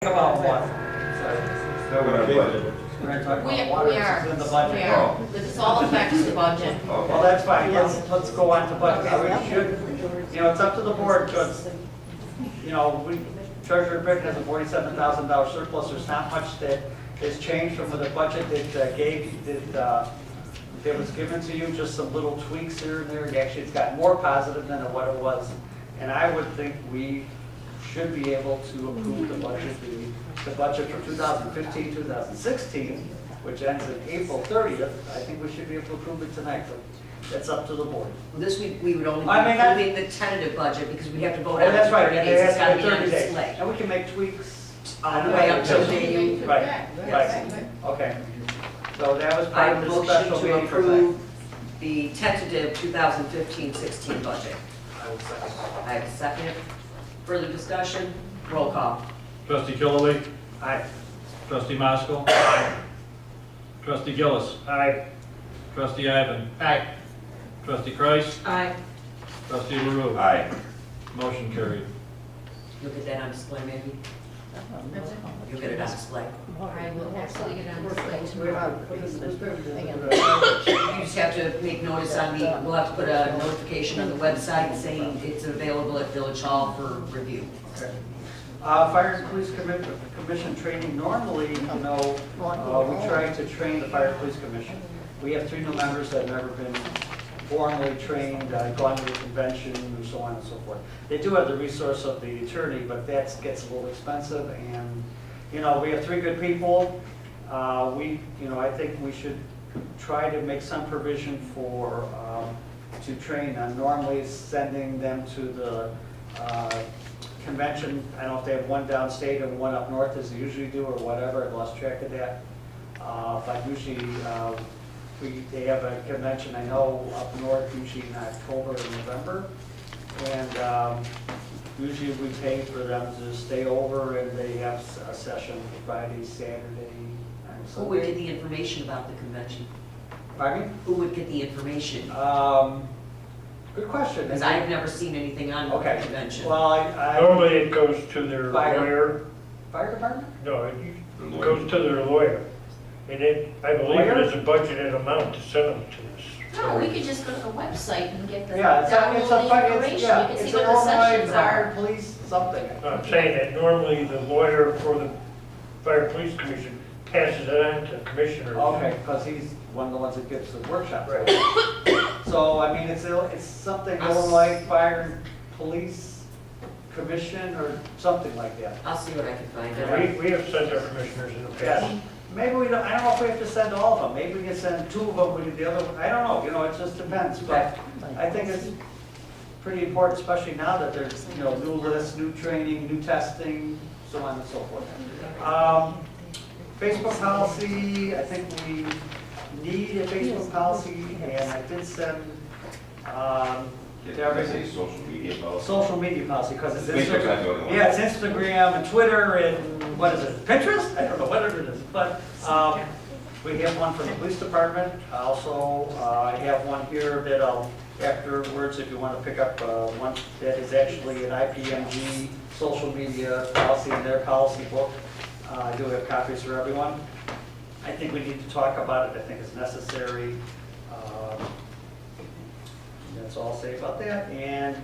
About what? No, we're on budget. We're gonna talk We about water, we are, this is in the we budget. are. This all affects the budget. Well, that's fine, let's go on to budget. We should, it's up to the board, because, Treasurer Britton has a $47,000 surplus. There's not much that has changed from the budget that was given to you, just some little tweaks here and there. Actually, it's got more positive than what it was. And I would think we should be able to approve the budget for 2015, 2016, which ends in April 30th. I think we should be able to approve it tonight, but that's up to the board. Well, this week, we would only be I mean, approving the tentative budget because we have to vote on it That's in right, 30 and days. it It's has got to to be be on 30 days. display. And we can make tweaks. All the way up till the Right, right, okay. So that was I part of the motion special to meeting for tonight. approve the tentative 2015-16 budget. I will second. I have a second. Further discussion? Roll call. Trustee Killaway, Aye. trustee Maskell. Aye. Trustee Gillis, Aye. trustee Ivan. Aye. Trustee Kreis, Aye. trustee LaRue. Aye. Motion carried. You'll get that on display, maybe? You'll get it on display. I will actually get on display tomorrow. You just have to make notice on we'll have to put a notification on the website saying it's available at Village Hall for review. Okay. Fire and Police Commission training, normally, we try to train the Fire and Police Commission. We have 3 new members that have never been formally trained, gone to the convention, and so on and so forth. They do have the resource of the attorney, but that gets a little expensive, and, we have 3 good people. I think we should try to make some provision to train. Normally normally sending them to the convention. I don't know if they have one downstate and one up north as they usually do or whatever. I've lost track of that. But usually they have a convention, I know, up north, usually in October or November. And usually we pay for them to stay over, and they have a session Friday, Saturday, and Who would get Sunday. the information about the convention? Pardon me? Who would get the information? Good question. Because I've never seen anything on the Okay. convention. Well, I. Normally it goes to their Fire. lawyer. Fire department? No, it goes to their lawyer. And I believe it is a budgeted amount to send them to us. No, we could just go to the website and get the Yeah, it's download the a, information. yeah, You can it's see an what the Illinois sessions are. police something. I'm saying that normally the lawyer for the Fire Police Commission passes it on to commissioners. Okay, because he's one of the ones that gives the workshops. Right. So, I mean, it's something Illinois Fire and Police Commission or something like that. I'll see what I can find And out. we have sent our commissioners in the Yes. past. Maybe we don't, I don't know if we have to send all of them. Maybe we can send 2 of them, we do the other, I don't know, it just depends. But I think it's pretty important, especially now that there's, new lists, new training, new testing, so on and so forth. Facebook policy, I think we need a Facebook policy, and I did send, Did I say social media policy? social media policy, because it's Facebook's not the only Instagram. one. Yeah, it's Instagram and Twitter and, what is it, Pinterest? I don't know, whatever it is. But we have one for the police department. Also, I have one here that I'll, afterwards, if you want to pick up one that is actually an IPMG social media policy in their policy book. I do have copies for everyone. I think we need to talk about it. I think it's necessary. That's all I'll say about that. And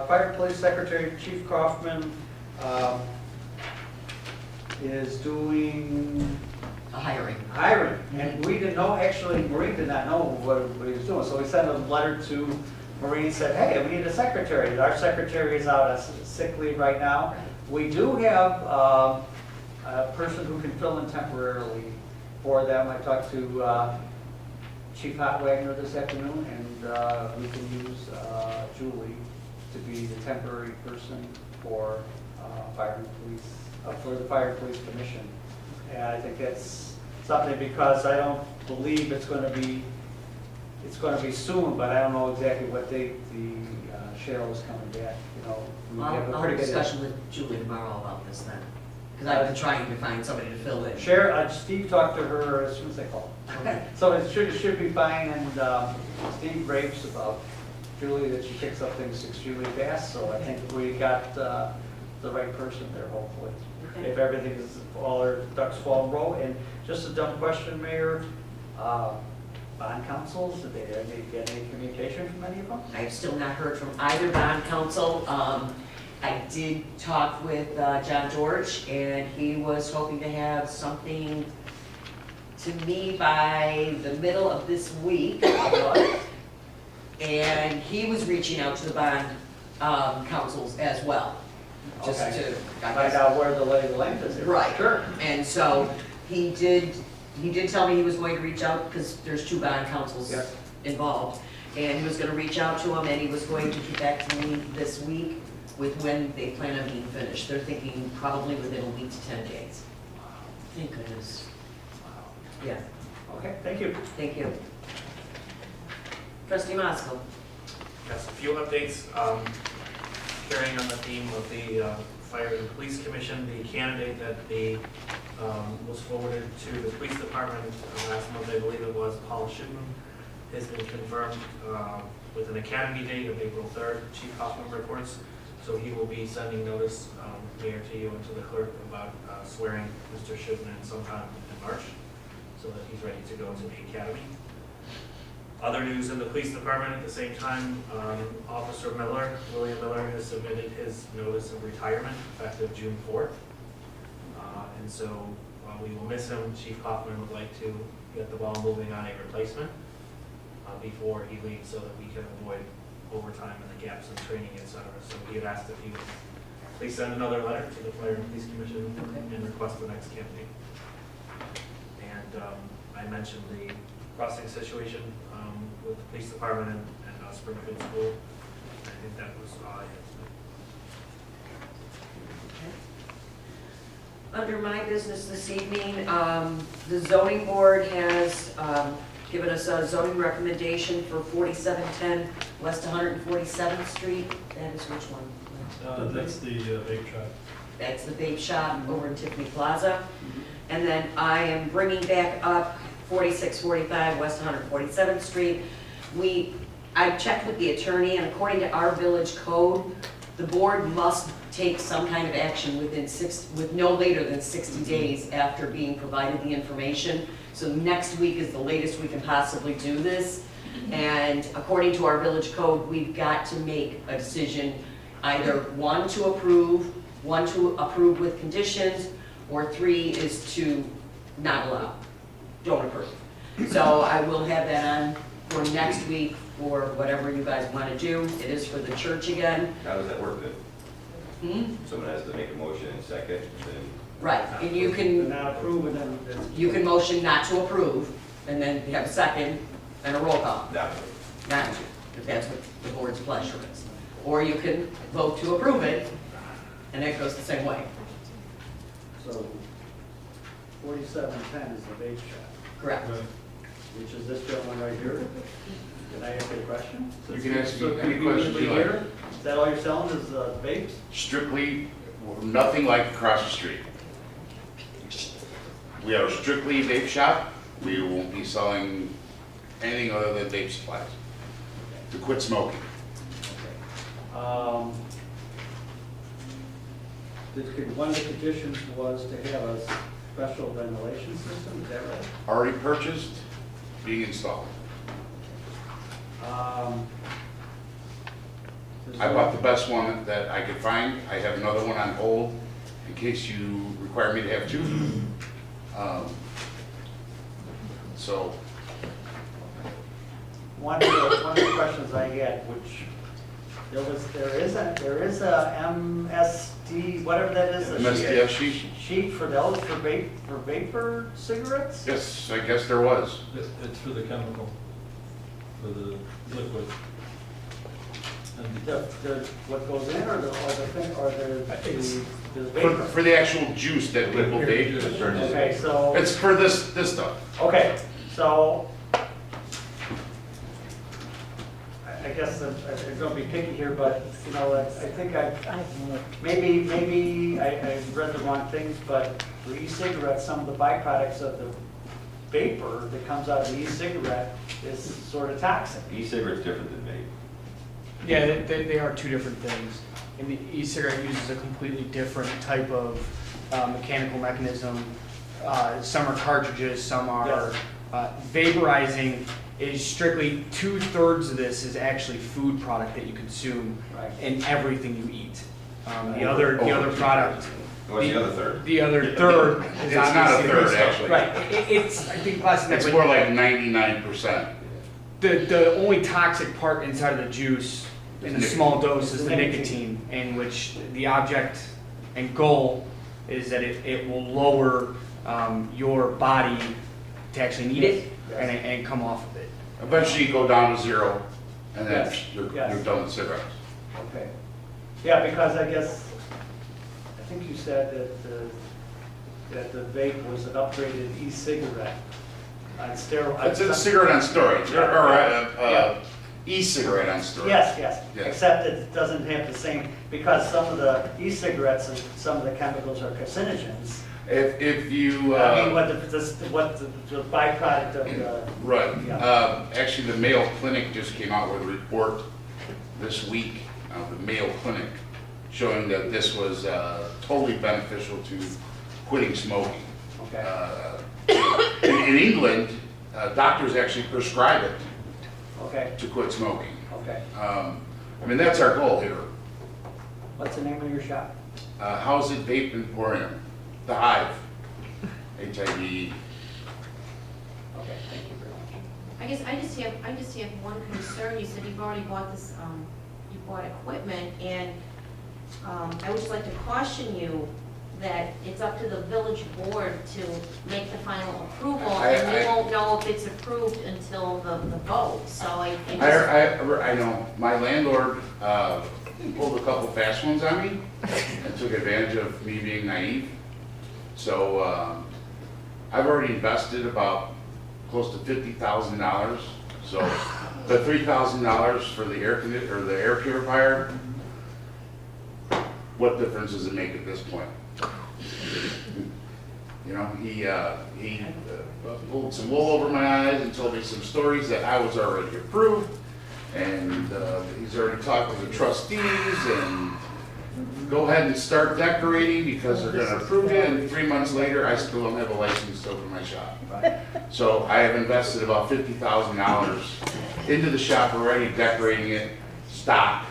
Fire and Police Secretary Chief Kaufman is doing A hiring. hiring. And we didn't know, actually, Maureen did not know what he was doing. So we sent a letter to Maureen and said, hey, we need a secretary. Our secretary is out on sick leave right now. We do have a person who can fill in temporarily for them. I talked to Chief Hotwagner this afternoon, and we can use Julie to be the temporary person for Fire and Police, for the Fire and Police Commission. And I think that's something, because I don't believe it's going to be soon, but I don't know exactly what date the Cheryl is coming back. We have a I'll have pretty a good discussion with Julie tomorrow about this then. Because I've been trying to find somebody to fill in. Steve talked to her as soon as they called. Okay. So it should be fine, and Steve raves about Julie, that she picks up things extremely fast, so I think we got the right person there, hopefully. Okay. If everything is, all our ducks fall in a row. And just a dumb question, Mayor, bond councils, did they get any communication from any of them? I've still not heard from either bond council. I did talk with John George, and he was hoping to have something to me by the middle of this week. And he was reaching out to the bond councils as well, just Okay. to, I Find guess. out where the lay of the land is. Right. Sure. And so he did tell me he was going to reach out, because there's two bond councils Yeah. involved. And he was gonna reach out to them, and he was going to get back to me this week with when they plan on being finished. They're thinking probably within a week to 10 days. Thank goodness. Yeah, Okay, thank you. thank you. Trustee Moskowitz. Yes, a few updates. Carrying on the theme of the Fire and Police Commission, the candidate that was forwarded to the police department last month, I believe it was, Paul Shipman, has been confirmed with an academy date of April 3rd. Chief Hoffman reports, so he will be sending notice, Mayor, to you and to the clerk about swearing Mr. Shipman sometime in March, so that he's ready to go to the academy. Other news in the police department at the same time, Officer Miller, William Miller, has submitted his notice of retirement effective June 4th. And so while we will miss him, Chief Hoffman would like to get the ball moving on a replacement before he leaves, so that we can avoid overtime and the gaps in training, et cetera. So he had asked if he would please send another letter to the Fire and Police Commission and request the next candidate. And I mentioned the crossing situation with the police department and Springfield School. I think that was all I had. Under my business this evening, the zoning board has given us a zoning recommendation for 4710 West 147th Street. That is which one? That's the vape shop. That's the vape shop over in Tiffany Plaza. And then I am bringing back up 4645 West 147th Street. I checked with the attorney, and according to our village code, the board must take some kind of action with no later than 60 days after being provided the information. So next week is the latest we can possibly do this. And according to our village code, we've got to make a decision, either one to approve with conditions, or 3 is to not allow, don't approve. So I will have that on for next week for whatever you guys want to do. It is for the church again. How does that work then? Hmm? Someone has to make a motion and second, then Right, and you And can, not approve, and then. you can motion not to approve, and then you have a second and a roll call, not. not to, if that's what the board's pleasure is. Or you can vote to approve it, and it goes the same way. So 4710 is the vape shop, Correct. which is this gentleman right here. Can I ask you a question? You can ask me So any you questions usually you like. here, is that all you're selling is vapes? Strictly, nothing like across the street. We are strictly a vape shop. We won't be selling anything other than vape supplies to quit smoking. Okay. One of the conditions was to have a special ventilation system, is that right? Already purchased, being installed. I bought the best one that I could find. I have another one on hold in case you require me to have 2. So, One of the questions I had, which there is a MSD, whatever that is. a MSDF sheet? Sheet for those, for vapor cigarettes? Yes, I guess there was. It's for the chemical, for the liquid. And What goes in, or the thing, or the For, vapor? for the actual juice that people vape. Okay, so, It's for this stuff. okay, so, I guess I'm gonna be picky here, but, you know, I think maybe I read the wrong things, but for e-cigarettes, some of the byproducts of the vapor that comes out of the e-cigarette is sort of toxic. E-cigarette's different than vape. Yeah, they are two different things. and the e-cigarette uses a completely different type of mechanical mechanism. Some are cartridges, some are vaporizing. Is strictly 2/3 of this is actually food product that you consume Right. in everything you eat. The other product, What's the other third? the other third is It's not a obviously third, the- actually. Right, it's, I think less than that, It's but more like 99%. the only toxic part inside of the juice in a Is small dose is the nicotine. nicotine, in which the object and goal is that it will lower your body to actually need it and come off of it. Eventually you go down to 0, and then Yes, you're yes. done with cigarettes. Okay. Yeah, because I guess, I think you said that the vape was an upgraded e-cigarette on steroids. It's a cigarette on steroids, or e-cigarette on steroids. Yes, yes, Yes. except it doesn't have the same, because some of the e-cigarettes, and some of the chemicals are carcinogens. If you, I mean, what the byproduct of the, right, Yeah. actually the Mayo Clinic just came out with a report this week, the Mayo Clinic, showing that this was totally beneficial to quitting smoking. okay, In England, doctors actually prescribe it okay, to quit smoking. okay. I mean, that's our goal here. What's the name of your shop? How's it Vape Emporium? The Hive. HIV. Okay, thank you very much. I guess I just have one concern. You said you've already bought this, you bought equipment, and I would just like to caution you that it's up to the village board to make the final approval, and we won't know if it's approved until the vote, so I just. I know, my landlord pulled a couple fast ones on me and took advantage of me being naive. So I've already invested about close to $50,000. So the $3,000 for the the air purifier, what difference does it make at this point? You know, he pulled some wool over my eyes and told me some stories that I was already approved, and he's already talked with the trustees and go ahead and start decorating because they're gonna approve it, and 3 months later, I still don't have a license to open my shop. So I have invested about $50,000 into the shop already, decorating it, stock,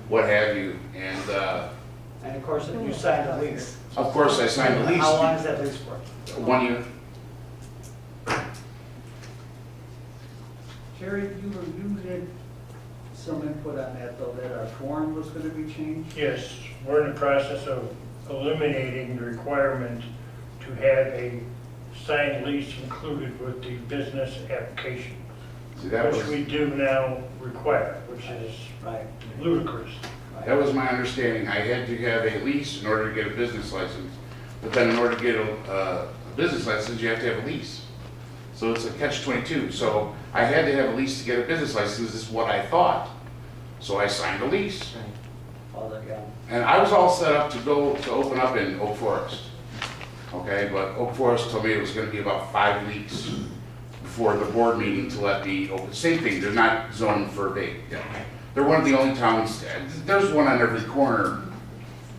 what have you, and And of course, you signed a lease. of course I signed the lease. How long is that lease for? 1 year. Jerry, you had some input on that, though, that our form was gonna be changed? Yes, we're in the process of eliminating the requirement to have a signed lease included with the business application, See, that which was, we do now require, which is Right. ludicrous. that was my understanding. I had to have a lease in order to get a business license. But then in order to get a business license, you have to have a lease. So it's a catch-22. So I had to have a lease to get a business license, is what I thought. So I signed a lease. And I was all set up to open up in Oak Forest. Okay, but Oak Forest told me it was gonna be about 5 weeks before the board meeting to let me open. Same thing, they're not zoned for vape yet. They're one of the only towns, there's one on every corner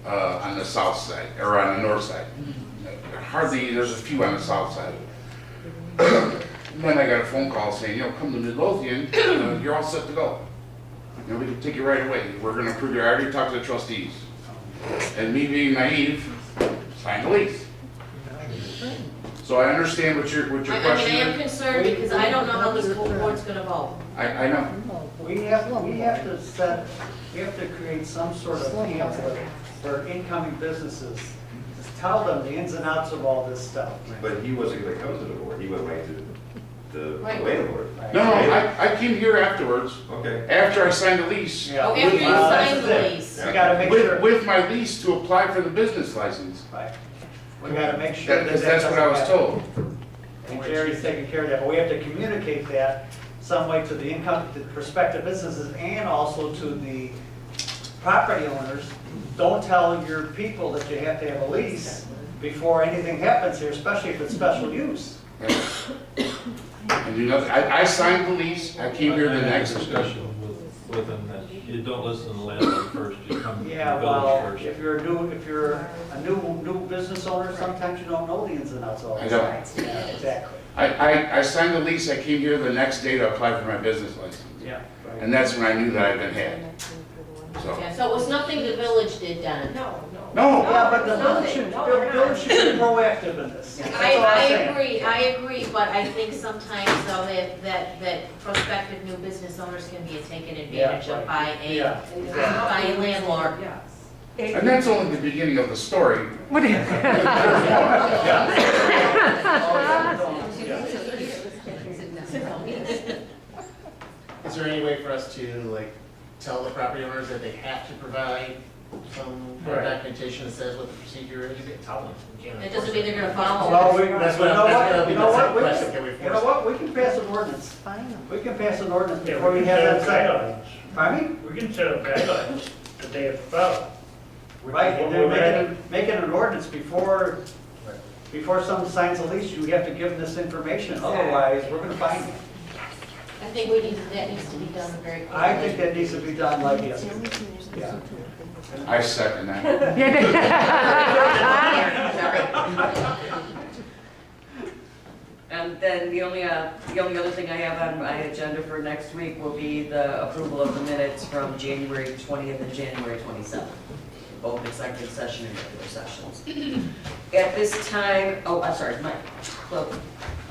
on the south side, or on the north side. Hardly, there's a few on the south side. Then I got a phone call saying, come to Midlothian, you're all set to go. We can take you right away. We're gonna approve you. I already talked to the trustees. And me being naive, signed the lease. So I understand what your I mean, I question am is. concerned because I don't know how this full board's gonna vote. I know. We have to create some sort of pamphlet for incoming businesses. Just tell them the ins and outs of all this stuff. But he wasn't gonna come to the board, he went right to the Right. landlord. No, I came here afterwards, Okay. after I signed the lease. Yeah. Oh, after you Well, signed that's the it. lease. We gotta make sure. With my lease to apply for the business license. Right. We gotta make sure that Because that that's what I was doesn't told. happen. And Jerry's taking care of that, but we have to communicate that some way to the prospective businesses and also to the property owners. Don't tell your people that you have to have a lease before anything happens here, especially if it's special use. And I signed the lease, I came here the I had a next. discussion with him that You don't listen to the landlord first, you come to the Yeah, village well, first. if you're a new business owner, sometimes you don't know the ins and outs of all I this. don't. Yeah, exactly. I signed the lease, I came here the next day to apply for my business license. Yeah. right. And that's when I knew that I'd been had. So, Yeah, so it was nothing the village did, Don. no, Yeah, but the village should, the village should be proactive in this. That's all I'm saying. I agree, but I think sometimes though that prospective new business owners can be taken advantage of by Yeah, exactly. a landlord. and that's only the beginning of the story. Is there any way for us to like tell the property owners that they have to provide some Right. documentation that says what the procedure is? You can tell them, you can't. It doesn't mean they're gonna follow. Well, we, That's you what- know that's what, gonna be you my know what, second we question. can, Can we you force know it? what, we can pass an ordinance. We can pass an ordinance Yeah, before we we can have set that up second. guidelines. Pardon me? We can set up guidelines that they have to follow. Right, and What then we're at. making an ordinance before someone signs a lease, you have to give them this information, otherwise, we're gonna find you. I think that needs to be done very quickly. I think that needs to be done like this. Yeah. I second that. And then the only other thing I have on my agenda for next week will be the approval of the minutes from January 20th and January 27th, both executive session and regular sessions. At this time, oh, I'm sorry, Mike, Clerk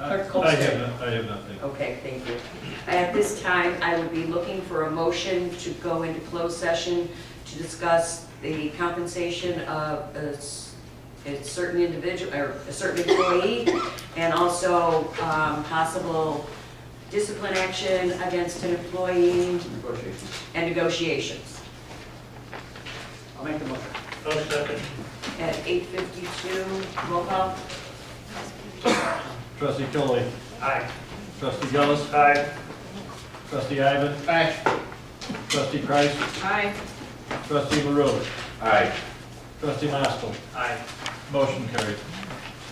I Colston. have nothing. Okay, thank you. At this time, I would be looking for a motion to go into closed session to discuss the compensation of a certain individual, or a certain employee, and also possible discipline action against an employee Negotiations. and negotiations. I'll make the motion. No second. At 8:52, roll call. Trustee Killian, Aye. trustee Gillis, Aye. trustee Ivan, Aye. trustee Kreis, Aye. trustee LaRue, Aye. trustee Maskell. Aye. Motion carried.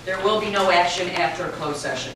There will be no action after a closed session.